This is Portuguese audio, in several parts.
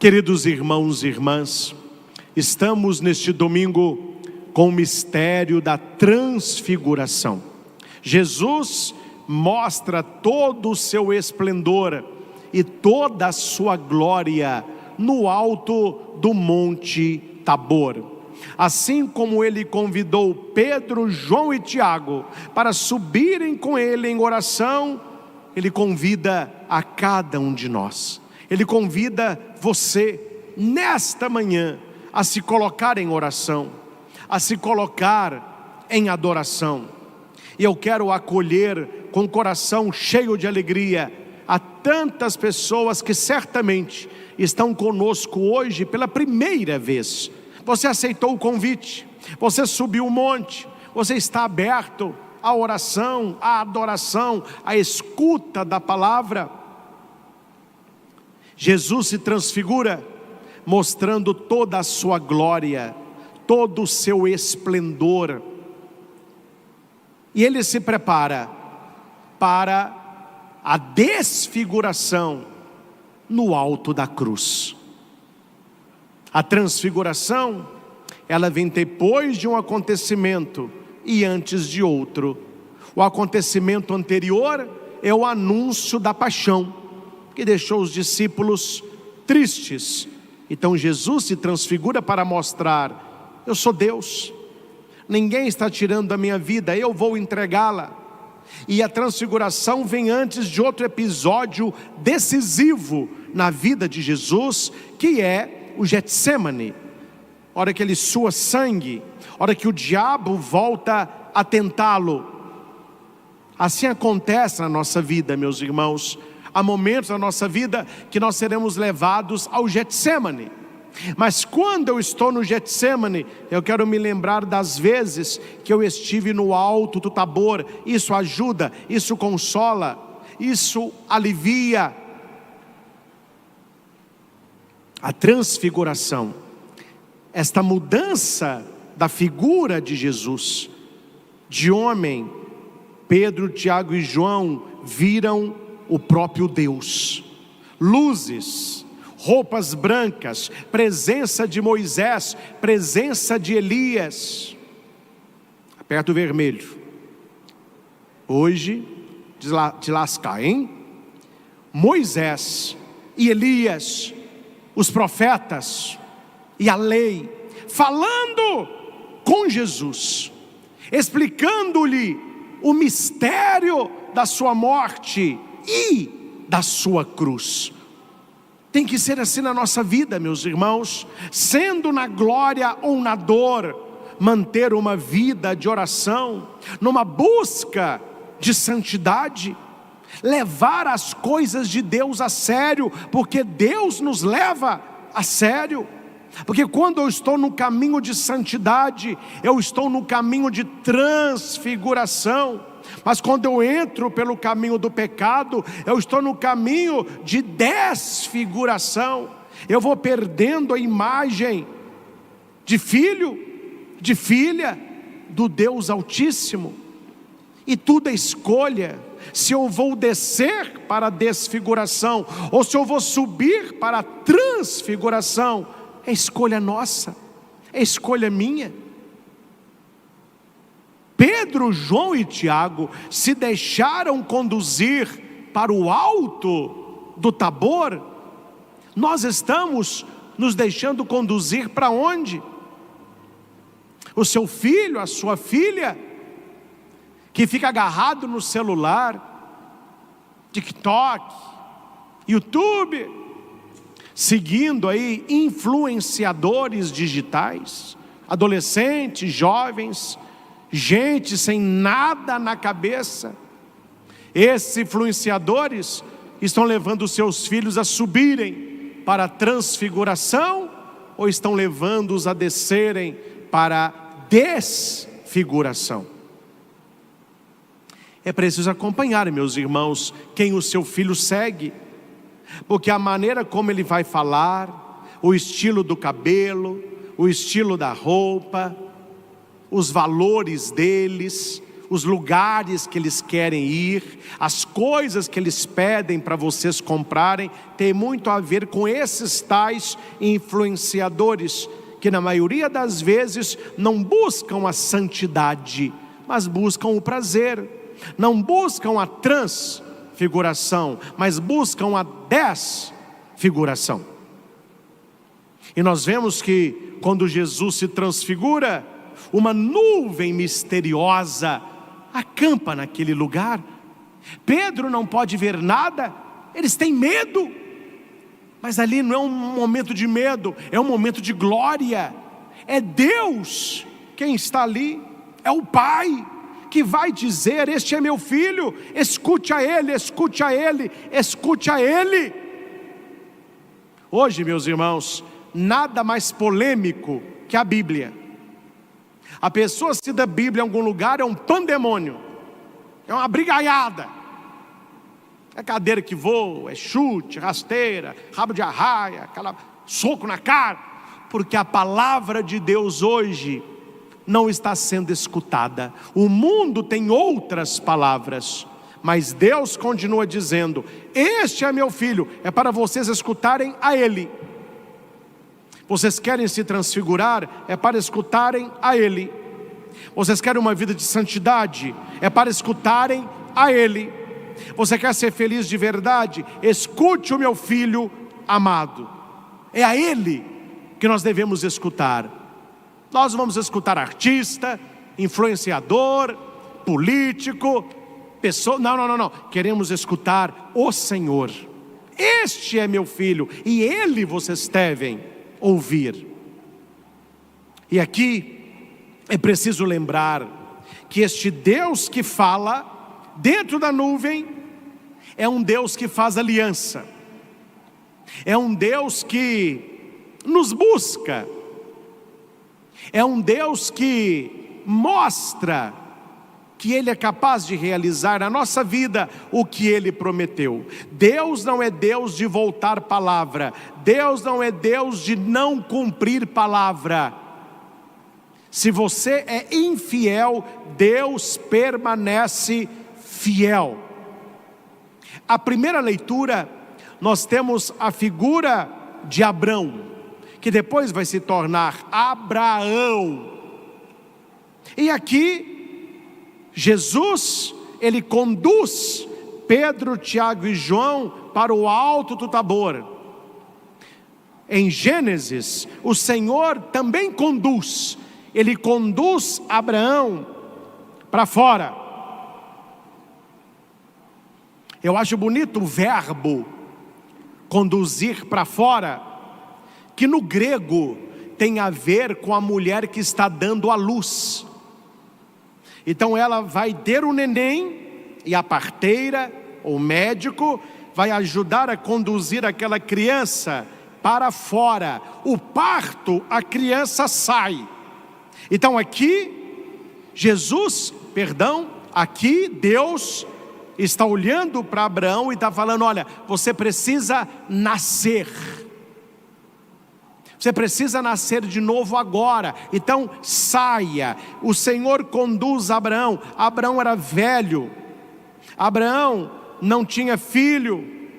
Queridos irmãos e irmãs, estamos neste domingo com o mistério da transfiguração. Jesus mostra todo o seu esplendor e toda a sua glória no alto do Monte Tabor. Assim como ele convidou Pedro, João e Tiago para subirem com ele em oração, ele convida a cada um de nós. Ele convida você, nesta manhã, a se colocar em oração, a se colocar em adoração. E eu quero acolher com o coração cheio de alegria a tantas pessoas que certamente estão conosco hoje pela primeira vez. Você aceitou o convite, você subiu o monte, você está aberto à oração, à adoração, à escuta da palavra. Jesus se transfigura, mostrando toda a sua glória, todo o seu esplendor. E ele se prepara para a desfiguração no alto da cruz. A transfiguração, ela vem depois de um acontecimento e antes de outro. O acontecimento anterior é o anúncio da paixão, que deixou os discípulos tristes. Então Jesus se transfigura para mostrar: eu sou Deus, ninguém está tirando a minha vida, eu vou entregá-la. E a transfiguração vem antes de outro episódio decisivo na vida de Jesus, que é o Getsêmani. Hora que ele sua sangue, hora que o diabo volta a tentá-lo. Assim acontece na nossa vida, meus irmãos. Há momentos na nossa vida que nós seremos levados ao Getsêmani. Mas quando eu estou no Getsêmani, eu quero me lembrar das vezes que eu estive no alto do Tabor. Isso ajuda, isso consola, isso alivia. A transfiguração, esta mudança da figura de Jesus, de homem, Pedro, Tiago e João viram o próprio Deus. Luzes, roupas brancas, presença de Moisés, presença de Elias. Aperta o vermelho. Hoje, te lascar, hein? Moisés e Elias, os profetas e a lei, falando com Jesus, explicando-lhe o mistério da sua morte e da sua cruz. Tem que ser assim na nossa vida, meus irmãos, sendo na glória ou na dor, manter uma vida de oração, numa busca de santidade, levar as coisas de Deus a sério, porque Deus nos leva a sério. Porque quando eu estou no caminho de santidade, eu estou no caminho de transfiguração. Mas quando eu entro pelo caminho do pecado, eu estou no caminho de desfiguração. Eu vou perdendo a imagem de filho, de filha do Deus Altíssimo. E tudo é escolha, se eu vou descer para a desfiguração, ou se eu vou subir para a transfiguração. É escolha nossa, é escolha minha. Pedro, João e Tiago se deixaram conduzir para o alto do Tabor. Nós estamos nos deixando conduzir para onde? O seu filho, a sua filha, que fica agarrado no celular, TikTok, YouTube, seguindo aí influenciadores digitais, adolescentes, jovens, gente sem nada na cabeça. Esses influenciadores estão levando os seus filhos a subirem para a transfiguração, ou estão levando-os a descerem para a desfiguração? É preciso acompanhar, meus irmãos, quem o seu filho segue, porque a maneira como ele vai falar, o estilo do cabelo, o estilo da roupa, os valores deles, os lugares que eles querem ir, as coisas que eles pedem para vocês comprarem, tem muito a ver com esses tais influenciadores, que na maioria das vezes não buscam a santidade, mas buscam o prazer, não buscam a transfiguração, mas buscam a desfiguração. E nós vemos que quando Jesus se transfigura, uma nuvem misteriosa acampa naquele lugar. Pedro não pode ver nada, eles têm medo, mas ali não é um momento de medo, é um momento de glória. É Deus quem está ali, é o Pai que vai dizer: este é meu filho, escute a ele, escute a ele, escute a ele. Hoje, meus irmãos, nada mais polêmico que a Bíblia. A pessoa se da Bíblia em algum lugar é um pandemônio, é uma brigaiada, é cadeira que voa, é chute, rasteira, rabo de arraia, aquela soco na cara, porque a palavra de Deus hoje não está sendo escutada. O mundo tem outras palavras, mas Deus continua dizendo: este é meu filho, é para vocês escutarem a Ele. Vocês querem se transfigurar? É para escutarem a Ele. Vocês querem uma vida de santidade? É para escutarem a Ele. Você quer ser feliz de verdade? Escute o meu filho amado. É a Ele que nós devemos escutar. Nós vamos escutar artista, influenciador, político, pessoa. Não. Queremos escutar o Senhor. Este é meu filho, e Ele vocês devem ouvir. E aqui é preciso lembrar que este Deus que fala dentro da nuvem é um Deus que faz aliança, é um Deus que nos busca, é um Deus que mostra que Ele é capaz de realizar na nossa vida o que Ele prometeu. Deus não é Deus de voltar palavra, Deus não é Deus de não cumprir palavra. Se você é infiel, Deus permanece fiel. A primeira leitura, nós temos a figura de Abrão, que depois vai se tornar Abraão. E aqui Jesus, ele conduz Pedro, Tiago e João para o alto do Tabor. Em Gênesis, o Senhor também conduz. Ele conduz Abraão para fora. Eu acho bonito o verbo conduzir para fora, que no grego tem a ver com a mulher que está dando à luz. Então ela vai ter o neném, e a parteira, o médico, vai ajudar a conduzir aquela criança para fora. O parto, a criança sai. Então aqui aqui Deus está olhando para Abraão e está falando: olha, você precisa nascer. Você precisa nascer de novo agora. Então saia. O Senhor conduz Abraão. Abraão era velho. Abraão não tinha filho.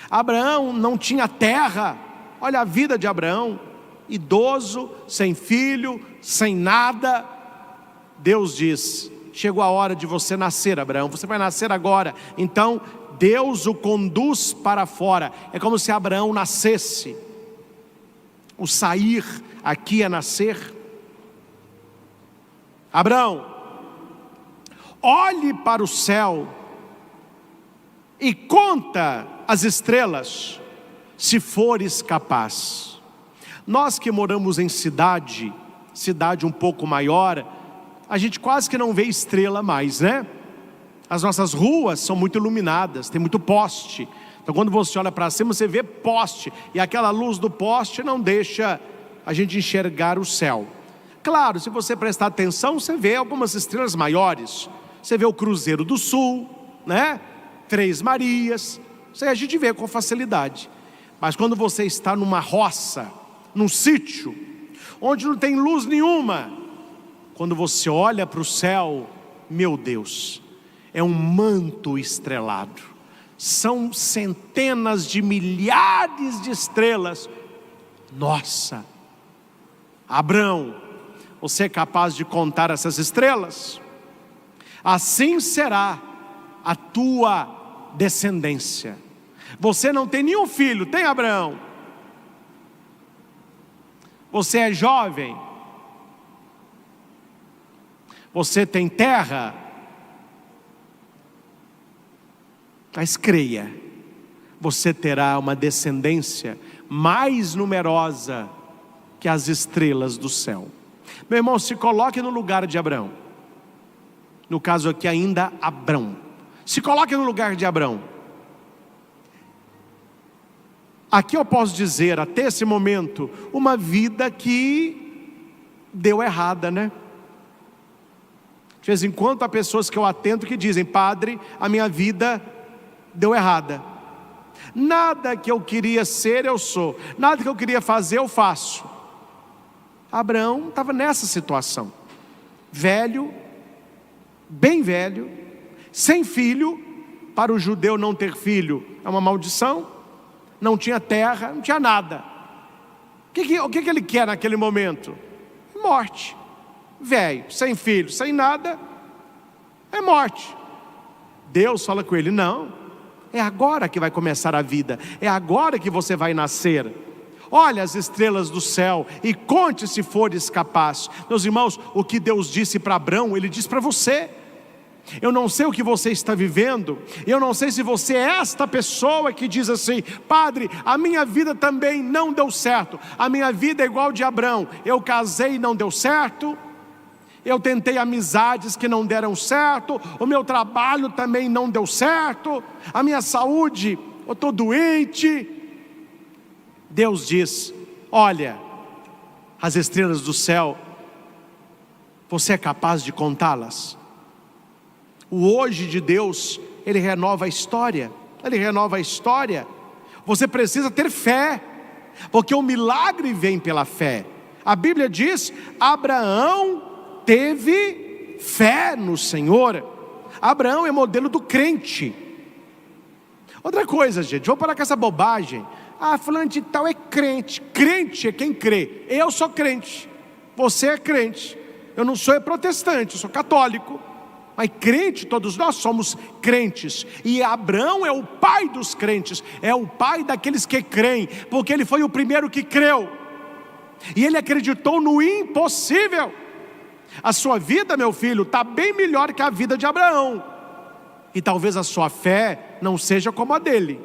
Abraão não tinha terra. Olha a vida de Abraão. Idoso, sem filho, sem nada. Deus diz: chegou a hora de você nascer, Abraão. Você vai nascer agora. Então Deus o conduz para fora. É como se Abraão nascesse. O sair aqui é nascer. Abraão, olhe para o céu e conta as estrelas, se fores capaz. Nós que moramos em cidade um pouco maior, a gente quase que não vê estrela mais, né? As nossas ruas são muito iluminadas, tem muito poste. Então quando você olha para cima, você vê poste, e aquela luz do poste não deixa a gente enxergar o céu. Claro, se você prestar atenção, você vê algumas estrelas maiores. Você vê o Cruzeiro do Sul, né? Três Marias, isso aí a gente vê com facilidade. Mas quando você está numa roça, num sítio, onde não tem luz nenhuma, quando você olha para o céu, meu Deus, é um manto estrelado, são centenas de milhares de estrelas. Nossa, Abrão, você é capaz de contar essas estrelas? Assim será a tua descendência. Você não tem nenhum filho, tem, Abraão? Você é jovem? Você tem terra? Mas creia, você terá uma descendência mais numerosa que as estrelas do céu. Meu irmão, se coloque no lugar de Abraão. No caso aqui ainda, Abrão. Se coloque no lugar de Abrão. Aqui eu posso dizer, até esse momento, uma vida que deu errada, né? De vez em quando há pessoas que eu atendo que dizem: padre, a minha vida deu errada. Nada que eu queria ser, eu sou. Nada que eu queria fazer, eu faço. Abraão estava nessa situação. Velho, bem velho, sem filho. Para o judeu não ter filho é uma maldição. Não tinha terra, não tinha nada. O que ele quer naquele momento? Morte. Velho, sem filho, sem nada, é morte. Deus fala com ele: não, é agora que vai começar a vida, é agora que você vai nascer. Olha as estrelas do céu e conte se fores capaz. Meus irmãos, o que Deus disse para Abrão, Ele diz para você. Eu não sei o que você está vivendo, eu não sei se você é esta pessoa que diz assim: padre, a minha vida também não deu certo, a minha vida é igual de Abrão, eu casei e não deu certo, eu tentei amizades que não deram certo, o meu trabalho também não deu certo, a minha saúde, eu estou doente. Deus diz: olha, as estrelas do céu, você é capaz de contá-las? O hoje de Deus, Ele renova a história. Ele renova a história. Você precisa ter fé, porque o milagre vem pela fé. A Bíblia diz: Abraão teve fé no Senhor. Abraão é modelo do crente. Outra coisa, gente, vou parar com essa bobagem. Ah, fulano de tal é crente. Crente é quem crê. Eu sou crente, você é crente. Eu não sou protestante, eu sou católico. Mas crente, todos nós somos crentes. E Abraão é o pai dos crentes, é o pai daqueles que creem, porque ele foi o primeiro que creu. E ele acreditou no impossível. A sua vida, meu filho, está bem melhor que a vida de Abraão. E talvez a sua fé não seja como a dele.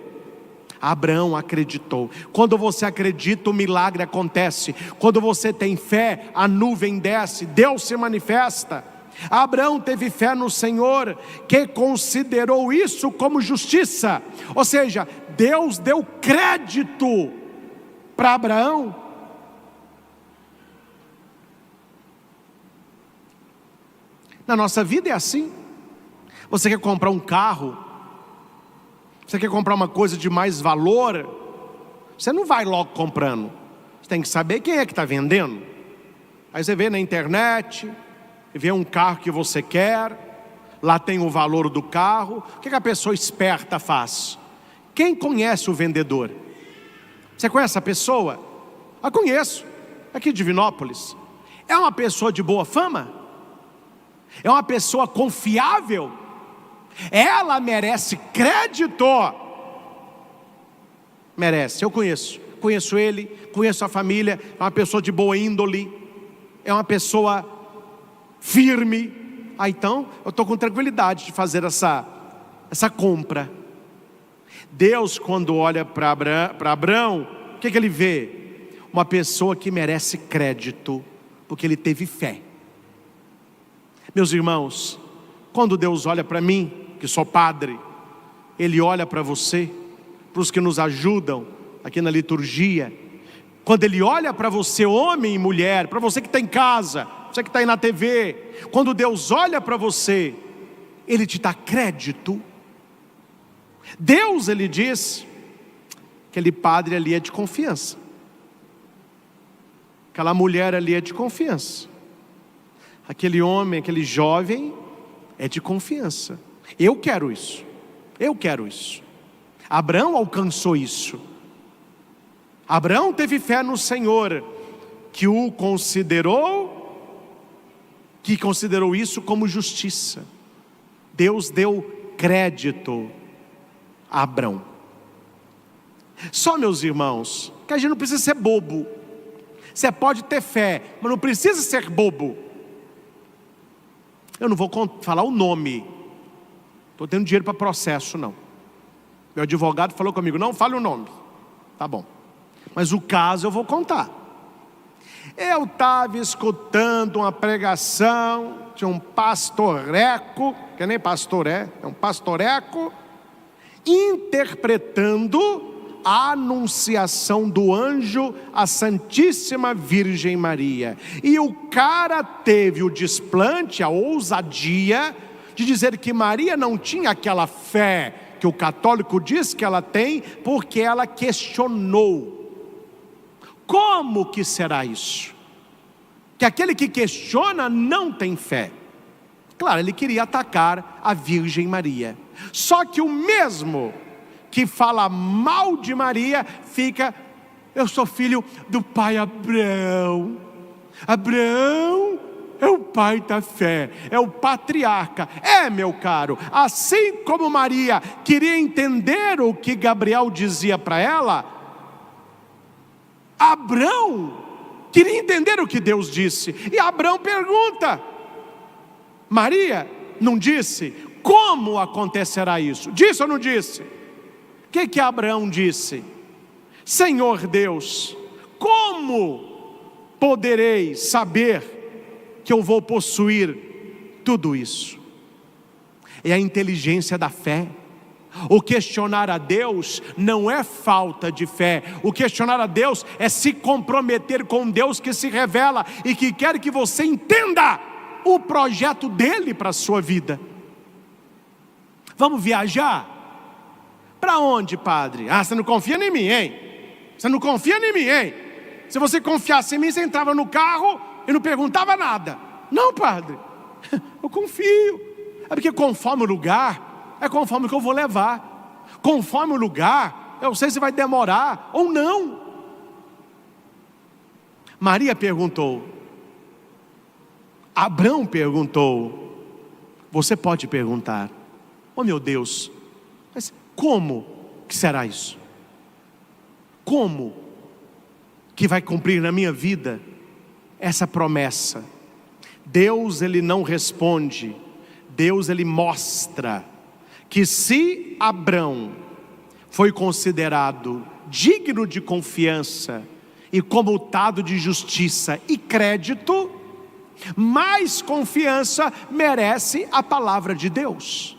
Abraão acreditou. Quando você acredita, o milagre acontece. Quando você tem fé, a nuvem desce, Deus se manifesta. Abraão teve fé no Senhor, que considerou isso como justiça. Ou seja, Deus deu crédito para Abraão. Na nossa vida é assim. Você quer comprar um carro, você quer comprar uma coisa de mais valor, você não vai logo comprando. Você tem que saber quem é que está vendendo. Aí você vê na internet, vê um carro que você quer, lá tem o valor do carro. O que a pessoa esperta faz? Quem conhece o vendedor? Você conhece a pessoa? Eu conheço, aqui de Divinópolis. É uma pessoa de boa fama? É uma pessoa confiável? Ela merece crédito? Merece. Eu conheço ele, conheço a família. É uma pessoa de boa índole, é uma pessoa firme. Então eu estou com tranquilidade de fazer essa compra. Deus, quando olha para Abraão, o que ele vê? Uma pessoa que merece crédito, porque ele teve fé. Meus irmãos, quando Deus olha para mim, que sou padre, Ele olha para você, para os que nos ajudam aqui na liturgia. Quando Ele olha para você, homem e mulher, para você que está em casa, você que está aí na TV, quando Deus olha para você, Ele te dá crédito. Deus, Ele diz, aquele padre ali é de confiança, aquela mulher ali é de confiança, aquele homem, aquele jovem é de confiança. Eu quero isso. Eu quero isso. Abraão alcançou isso. Abraão teve fé no Senhor, que considerou isso como justiça. Deus deu crédito a Abraão. Só, meus irmãos, que a gente não precisa ser bobo. Você pode ter fé, mas não precisa ser bobo. Eu não vou falar o nome. Estou tendo dinheiro para processo, não. Meu advogado falou comigo, não fale o nome. Tá bom. Mas o caso eu vou contar. Eu estava escutando uma pregação de um pastoreco, que nem pastor é um pastoreco, interpretando a anunciação do anjo à Santíssima Virgem Maria. E o cara teve o desplante, a ousadia de dizer que Maria não tinha aquela fé que o católico diz que ela tem, porque ela questionou. Como que será isso? Que aquele que questiona não tem fé. Claro, ele queria atacar a Virgem Maria. Só que o mesmo que fala mal de Maria fica: eu sou filho do pai Abraão. Abraão é o pai da fé, é o patriarca. Meu caro, assim como Maria queria entender o que Gabriel dizia para ela, Abraão queria entender o que Deus disse. E Abraão pergunta: Maria não disse? Como acontecerá isso? Disse ou não disse? O que Abraão disse? Senhor Deus, como poderei saber que eu vou possuir tudo isso? É a inteligência da fé. O questionar a Deus não é falta de fé. O questionar a Deus é se comprometer com Deus que se revela e que quer que você entenda o projeto dele para a sua vida. Vamos viajar? Para onde, padre? Você não confia em mim, hein? Você não confia em mim, hein? Se você confiasse em mim, você entrava no carro e não perguntava nada. Não, padre, eu confio. É porque conforme o lugar, é conforme o que eu vou levar. Conforme o lugar, eu sei se vai demorar ou não. Maria perguntou. Abraão perguntou. Você pode perguntar: oh meu Deus, mas como que será isso? Como que vai cumprir na minha vida essa promessa? Deus, ele não responde. Deus, ele mostra que se Abraão foi considerado digno de confiança e comutado de justiça e crédito, mais confiança merece a palavra de Deus.